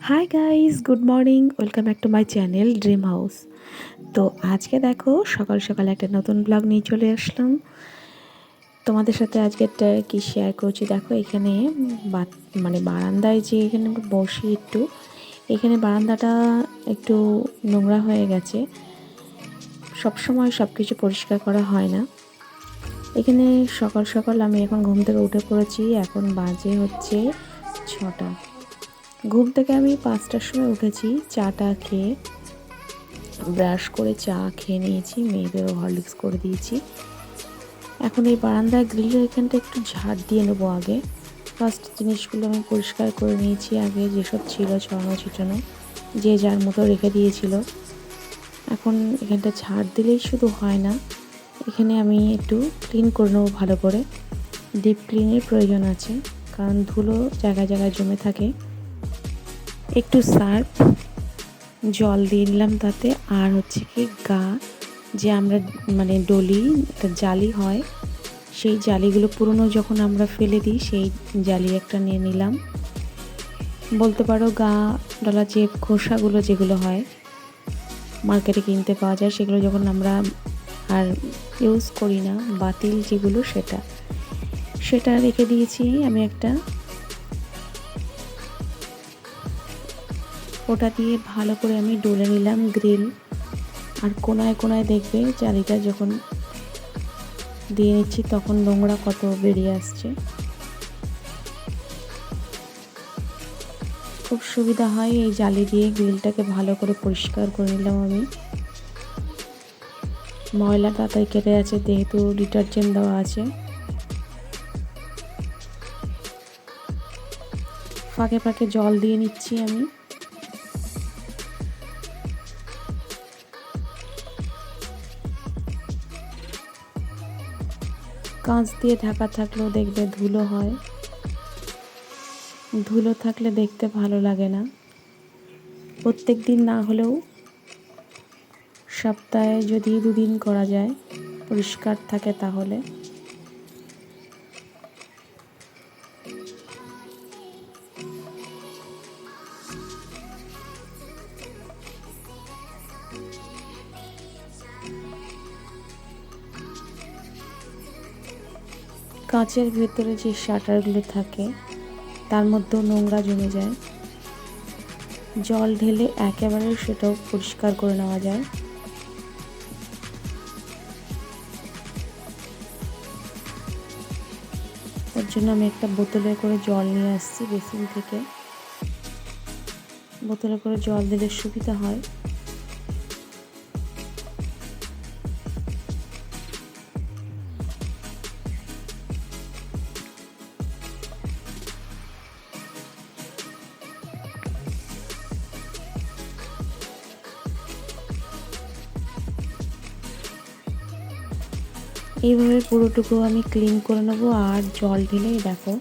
Hi guys, good morning. Welcome back to my channel dream house. তো আজকে দেখো সকাল সকাল একটা নতুন ব্লগ নিয়ে চলে আসলাম তোমাদের সাথে। আজকে একটা কি শেয়ার করছি দেখো। এখানে বারান্দায় যে এখানে বসি একটু, এখানে বারান্দাটা একটু নোংরা হয়ে গেছে। সবসময় সব কিছু পরিষ্কার করা হয় না। এখানে সকাল সকাল আমি এখন ঘুম থেকে উঠে পড়েছি। এখন বাজে হচ্ছে 6টা। ঘুম থেকে আমি 5টার সময় উঠেছি। চাটা খেয়ে ব্রাশ করে চা খেয়ে নিয়েছি, মেয়েদেরও হরলিক্স করে দিয়েছি। এখন এই বারান্দার গ্রিলের এখানটা একটু ঝাড় দিয়ে নেবো। আগে ফার্স্ট জিনিসগুলো আমি পরিষ্কার করে নিয়েছি। আগে যেসব ছিল ছড়ানো ছিটানো, যে যার মতো রেখে দিয়েছিল। এখন এখানটা ঝাড় দিলেই শুধু হয় না, এখানে আমি একটু ক্লিন করে নেবো ভালো করে। ডিপ ক্লিনের প্রয়োজন আছে, কারণ ধুলো জায়গায় জায়গায় জমে থাকে। একটু সার্ফ জল দিয়ে নিলাম তাতে। আর হচ্ছে কি যে আমরা ডলি, একটা জালি হয়, সেই জালিগুলো পুরনো যখন আমরা ফেলে দিই, সেই জালি একটা নিয়ে নিলাম। বলতে পারো ডলা যে খোসাগুলো যেগুলো হয় মার্কেটে কিনতে পাওয়া যায়, সেগুলো যখন আমরা আর ইউজ করি না, বাতিল যেগুলো, সেটা রেখে দিয়েছি আমি একটা। ওটা দিয়ে ভালো করে আমি ডলে নিলাম গ্রিল। আর কোনায় কোনায় দেখবে জালিটা যখন দিয়ে নিচ্ছি তখন নোংরা কত বেরিয়ে আসছে। খুব সুবিধা হয় এই জালি দিয়ে গ্রিলটাকে ভালো করে পরিষ্কার করে নিলাম আমি। ময়লা তাড়াতাড়ি কেটে যাচ্ছে যেহেতু ডিটারজেন্ট দেওয়া আছে। ফাঁকে ফাঁকে জল দিয়ে নিচ্ছি আমি। কাঁচ দিয়ে ঢাকা থাকলেও দেখবে ধুলো হয়, ধুলো থাকলে দেখতে ভালো লাগে না। প্রত্যেক দিন না হলেও সপ্তাহে যদি 2 দিন করা যায়, পরিষ্কার থাকে তাহলে। কাঁচের ভেতরে যে শাটারগুলো থাকে তার মধ্যেও নোংরা জমে যায়। জল ঢেলে একেবারে সেটাও পরিষ্কার করে নেওয়া যায়। ওর জন্য আমি একটা বোতলে করে জল নিয়ে আসছি বেসিন থেকে। বোতলে করে জল দিলে সুবিধা হয়। এইভাবে পুরোটুকু আমি ক্লিন করে নেবো। আর জল ঢেলেই দেখো,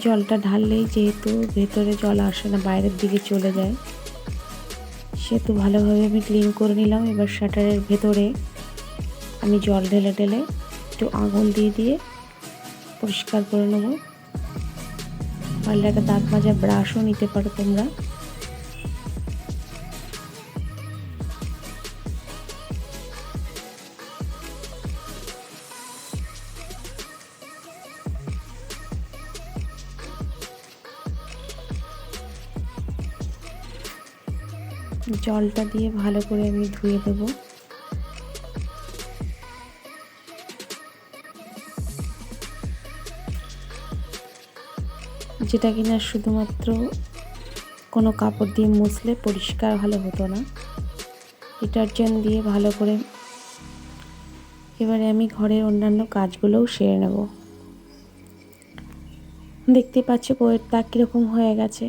জলটা ঢাললেই যেহেতু ভেতরে জল আসে না, বাইরের দিকে চলে যায়, সেহেতু ভালোভাবে আমি ক্লিন করে নিলাম। এবার শাটারের ভেতরে আমি জল ঢেলে ঢেলে একটু আঙুল দিয়ে দিয়ে পরিষ্কার করে নেবো। পারলে একটা দাঁত মাজা ব্রাশও নিতে পারো তোমরা। জলটা দিয়ে ভালো করে আমি ধুয়ে দেবো। যেটা কিনা শুধুমাত্র কোনো কাপড় দিয়ে মুছলে পরিষ্কার ভালো হতো না, ডিটারজেন্ট দিয়ে ভালো করে। এবারে আমি ঘরের অন্যান্য কাজগুলোও সেরে নেব। দেখতে পাচ্ছ বইয়ের তাক কীরকম হয়ে গেছে।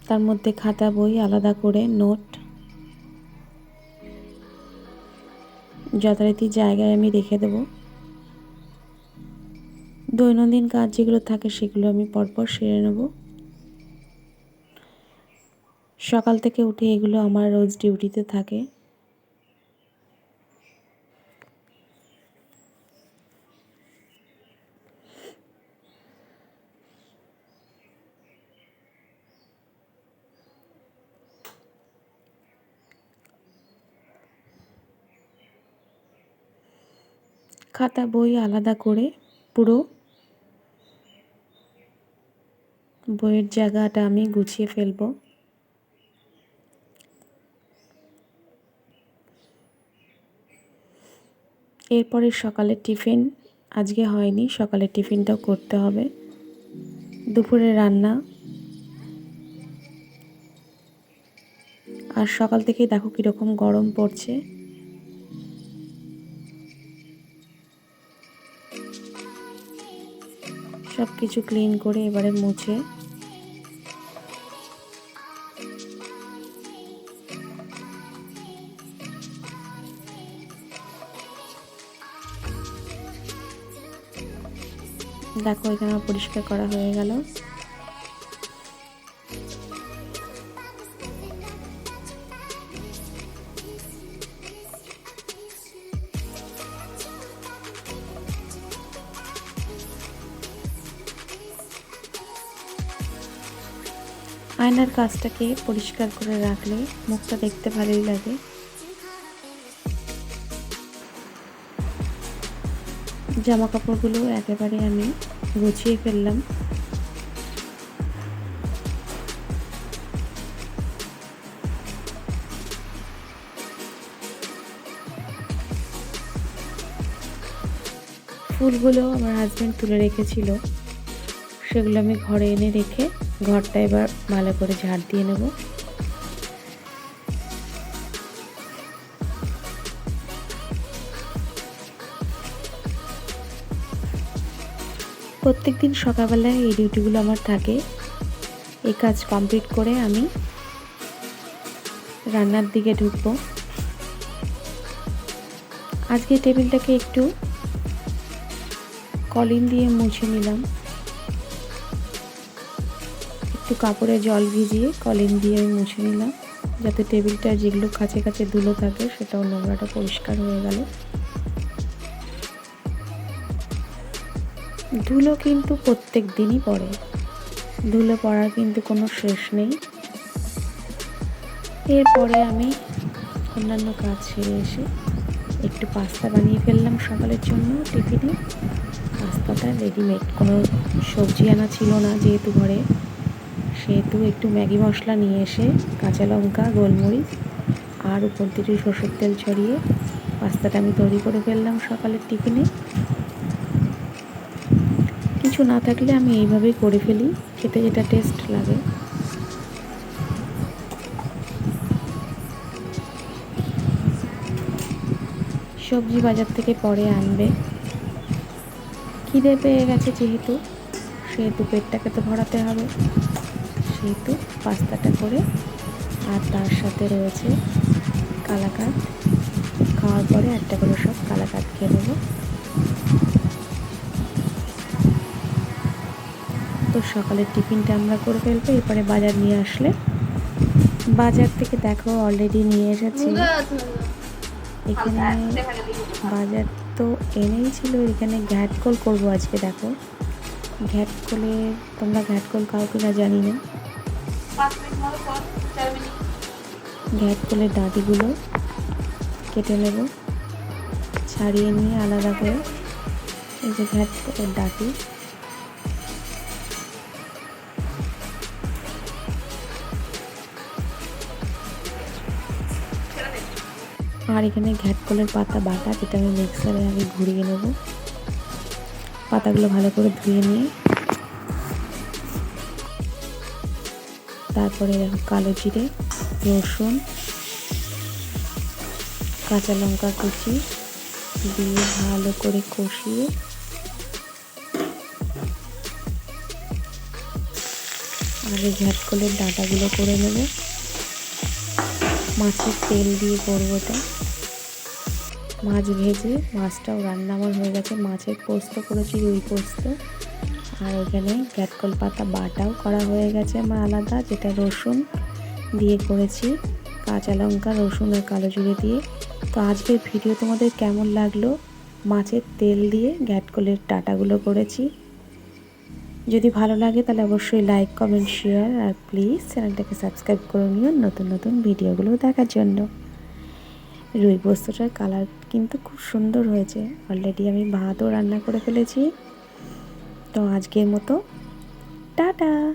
তার মধ্যে খাতা বই আলাদা করে, নোট যথারীতি জায়গায় আমি রেখে দেব। দৈনন্দিন কাজ যেগুলো থাকে সেগুলো আমি পরপর সেরে নেব। সকাল থেকে উঠে এগুলো আমার রোজ ডিউটিতে থাকে। খাতা বই আলাদা করে পুরো বইয়ের জায়গাটা আমি গুছিয়ে ফেলবো। এরপরে সকালের টিফিন আজকে হয়নি, সকালের টিফিনটাও করতে হবে। দুপুরে রান্না, আর সকাল থেকেই দেখো কীরকম গরম পড়ছে। সব কিছু ক্লিন করে এবারে মুছে দেখো এখানে পরিষ্কার করা হয়ে গেল। আয়নার কাজটাকে পরিষ্কার করে রাখলে মুখটা দেখতে ভালোই লাগে। জামা কাপড়গুলো একেবারে আমি গুছিয়ে ফেললাম। ফুলগুলো আমার হাজব্যান্ড তুলে রেখেছিল, সেগুলো আমি ঘরে এনে রেখে ঘরটা এবার ভালো করে ঝাড় দিয়ে নেব। প্রত্যেক দিন সকালবেলায় এই ডিউটিগুলো আমার থাকে। এই কাজ কমপ্লিট করে আমি রান্নার দিকে ঢুকবো। আজকে টেবিলটাকে একটু কলিন দিয়ে মুছে নিলাম, একটু কাপড়ে জল ভিজিয়ে কলিন দিয়ে আমি মুছে নিলাম, যাতে টেবিলটা যেগুলো কাছে কাছে ধুলো থাকে সেটাও নোংরাটা পরিষ্কার হয়ে গেল। ধুলো কিন্তু প্রত্যেক দিনই পড়ে, ধুলো পড়ার কিন্তু কোনো শেষ নেই। এরপরে আমি অন্যান্য কাজ সেরে এসে একটু পাস্তা বানিয়ে ফেললাম সকালের জন্য টিফিনে। পাস্তাটা রেডিমেড, কোনো সবজি আনা ছিল না যেহেতু ঘরে, সেহেতু একটু ম্যাগি মশলা নিয়ে এসে কাঁচা লঙ্কা, গোলমরিচ আর উপর থেকে সরষের তেল ছড়িয়ে পাস্তাটা আমি তৈরি করে ফেললাম সকালের টিফিনে। কিছু না থাকলে আমি এইভাবেই করে ফেলি, খেতে যেটা টেস্ট লাগে। সবজি বাজার থেকে পরে আনবে, খিদে পেয়ে গেছে যেহেতু, সেহেতু পেটটাকে তো ভরাতে হবে, সেহেতু পাস্তাটা করে, আর তার সাথে রয়েছে কালাকাঁদ। খাওয়ার পরে একটা করে সব কালাকাঁদ খেয়ে নেবো। তো সকালের টিফিনটা আমরা করে ফেলবো। এরপরে বাজার নিয়ে আসলে, বাজার থেকে দেখো অলরেডি নিয়ে এসেছি। এখানে বাজার তো এনেই ছিল, এখানে ঘ্যাটকল করবো আজকে। দেখো ঘ্যাটকলে, তোমরা ঘ্যাটকল খাও কিনা জানি না। ঘ্যাটকলের ডাঁটিগুলো কেটে নেব, ছাড়িয়ে নিয়ে আলাদা করে। এই যে ঘ্যাটকলের ডাঁটি, আর এখানে ঘ্যাটকলের পাতা বাটা, যেটা আমি মিক্সারে আগে ঘুরিয়ে নেব। পাতাগুলো ভালো করে ধুয়ে নিয়ে তারপরে দেখো কালো জিরে, রসুন, কাঁচা লঙ্কা কুচি দিয়ে ভালো করে কষিয়ে আগে ঘ্যাটকলের ডাঁটাগুলো করে নেব। মাছের তেল দিয়ে করবো এটা। মাছ ভেজে, মাছটাও রান্না আমার হয়ে গেছে। মাছের পোস্ত করেছি, রুই পোস্ত। আর এখানে ঘ্যাটকল পাতা বাটাও করা হয়ে গেছে আমার আলাদা, যেটা রসুন দিয়ে করেছি, কাঁচা লঙ্কা, রসুন আর কালো জিরে দিয়ে। তো আজকের ভিডিও তোমাদের কেমন লাগলো? মাছের তেল দিয়ে ঘ্যাটকলের ডাঁটাগুলো করেছি। যদি ভালো লাগে তাহলে অবশ্যই লাইক, কমেন্ট, শেয়ার, আর প্লিজ চ্যানেলটাকে সাবস্ক্রাইব করে নিও নতুন নতুন ভিডিওগুলো দেখার জন্য। রুই পোস্তটার কালার কিন্তু খুব সুন্দর হয়েছে। অলরেডি আমি ভাতও রান্না করে ফেলেছি। তো আজকের মতো টাটা।